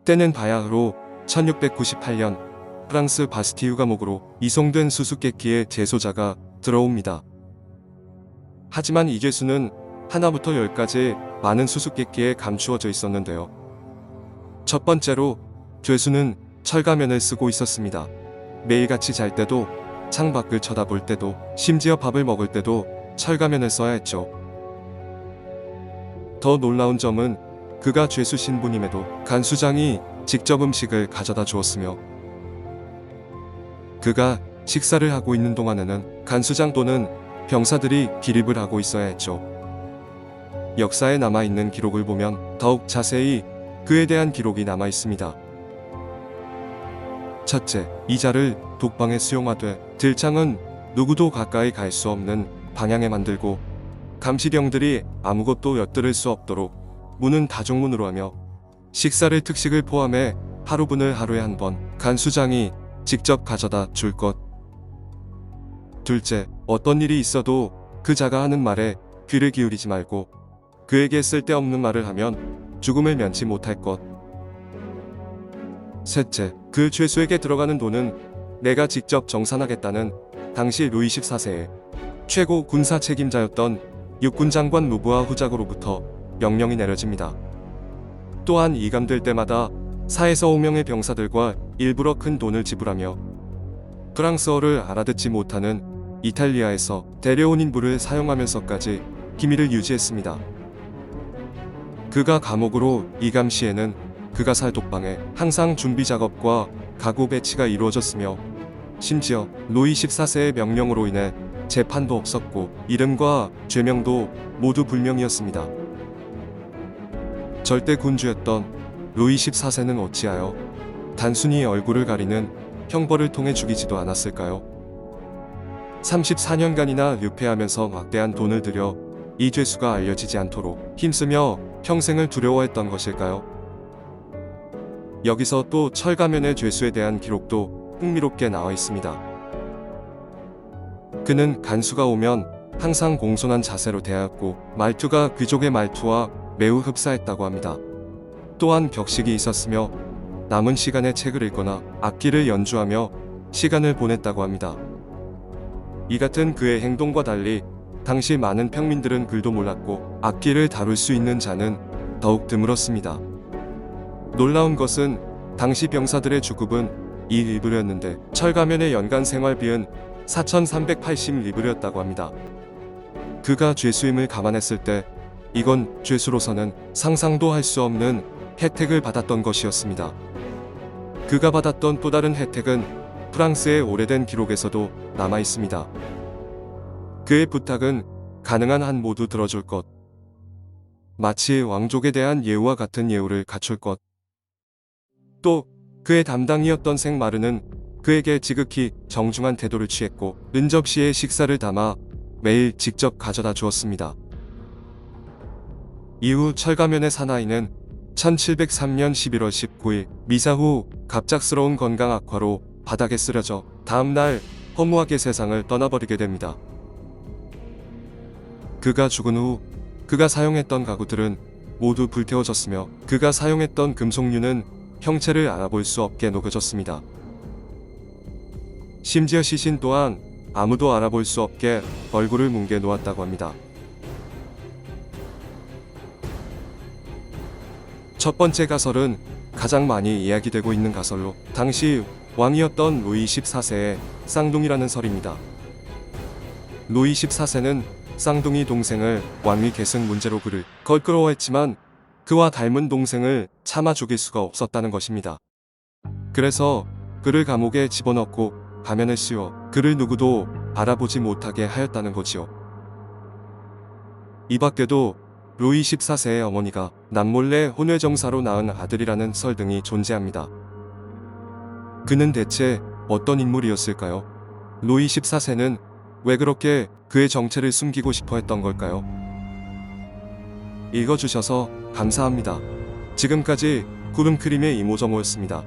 때는 바야흐로 1698년 프랑스 바스티유 감옥으로 이송된 수수께끼의 재소자가 들어옵니다. 하지만 이 죄수는 하나부터 10까지 많은 수수께끼에 감추어져 있었는데요. 첫 번째로 죄수는 철가면을 쓰고 있었습니다. 매일같이 잘 때도, 창밖을 쳐다볼 때도, 심지어 밥을 먹을 때도 철가면을 써야 했죠. 더 놀라운 점은 그가 죄수 신분임에도 간수장이 직접 음식을 가져다 주었으며, 그가 식사를 하고 있는 동안에는 간수장 또는 병사들이 기립을 하고 있어야 했죠. 역사에 남아있는 기록을 보면 더욱 자세히 그에 대한 기록이 남아있습니다. 첫째, 이자를 독방에 수용하되 들창은 누구도 가까이 갈 수 없는 방향에 만들고 감시병들이 아무것도 엿들을 수 없도록 문은 다중문으로 하며 식사를 특식을 포함해 하루분을 하루에 한 번 간수장이 직접 가져다 줄 것. 둘째, 어떤 일이 있어도 그 자가 하는 말에 귀를 기울이지 말고 그에게 쓸데없는 말을 하면 죽음을 면치 못할 것. 셋째, 그 죄수에게 들어가는 돈은 내가 직접 정산하겠다는 당시 루이 14세의 최고 군사 책임자였던 육군장관 루부아 후작으로부터 명령이 내려집니다. 또한 이감될 때마다 4에서 5명의 병사들과 일부러 큰 돈을 지불하며 프랑스어를 알아듣지 못하는 이탈리아에서 데려온 인부를 사용하면서까지 기밀을 유지했습니다. 그가 감옥으로 이감 시에는 그가 살 독방에 항상 준비 작업과 가구 배치가 이루어졌으며, 심지어 루이 14세의 명령으로 인해 재판도 없었고 이름과 죄명도 모두 불명이었습니다. 절대 군주였던 루이 14세는 어찌하여 단순히 얼굴을 가리는 형벌을 통해 죽이지도 않았을까요? 34년간이나 유폐하면서 막대한 돈을 들여 이 죄수가 알려지지 않도록 힘쓰며 평생을 두려워했던 것일까요? 여기서 또 철가면의 죄수에 대한 기록도 흥미롭게 나와 있습니다. 그는 간수가 오면 항상 공손한 자세로 대하였고 말투가 귀족의 말투와 매우 흡사했다고 합니다. 또한 벽식이 있었으며 남은 시간에 책을 읽거나 악기를 연주하며 시간을 보냈다고 합니다. 이 같은 그의 행동과 달리 당시 많은 평민들은 글도 몰랐고 악기를 다룰 수 있는 자는 더욱 드물었습니다. 놀라운 것은 당시 병사들의 주급은 2리브르였는데 철가면의 연간 생활비은 4,380리브르였다고 합니다. 그가 죄수임을 감안했을 때 이건 죄수로서는 상상도 할 수 없는 혜택을 받았던 것이었습니다. 그가 받았던 또 다른 혜택은 프랑스의 오래된 기록에서도 남아 있습니다. 그의 부탁은 가능한 한 모두 들어줄 것. 마치 왕족에 대한 예우와 같은 예우를 갖출 것. 또 그의 담당이었던 생마르는 그에게 지극히 정중한 태도를 취했고 은접시에 식사를 담아 매일 직접 가져다 주었습니다. 이후 철가면의 사나이는 1703년 11월 19일 미사 후 갑작스러운 건강 악화로 바닥에 쓰러져 다음날 허무하게 세상을 떠나버리게 됩니다. 그가 죽은 후 그가 사용했던 가구들은 모두 불태워졌으며 그가 사용했던 금속류는 형체를 알아볼 수 없게 녹여졌습니다. 심지어 시신 또한 아무도 알아볼 수 없게 얼굴을 뭉개 놓았다고 합니다. 첫 번째 가설은 가장 많이 이야기되고 있는 가설로 당시 왕이었던 루이 14세의 쌍둥이라는 설입니다. 루이 14세는 쌍둥이 동생을 왕위 계승 문제로 그를 껄끄러워했지만 그와 닮은 동생을 차마 죽일 수가 없었다는 것입니다. 그래서 그를 감옥에 집어넣고 가면을 씌워 그를 누구도 알아보지 못하게 하였다는 거지요. 이 밖에도 루이 14세의 어머니가 남몰래 혼외정사로 낳은 아들이라는 설 등이 존재합니다. 그는 대체 어떤 인물이었을까요? 루이 14세는 왜 그렇게 그의 정체를 숨기고 싶어 했던 걸까요? 읽어주셔서 감사합니다. 지금까지 구름크림의 이모저모였습니다.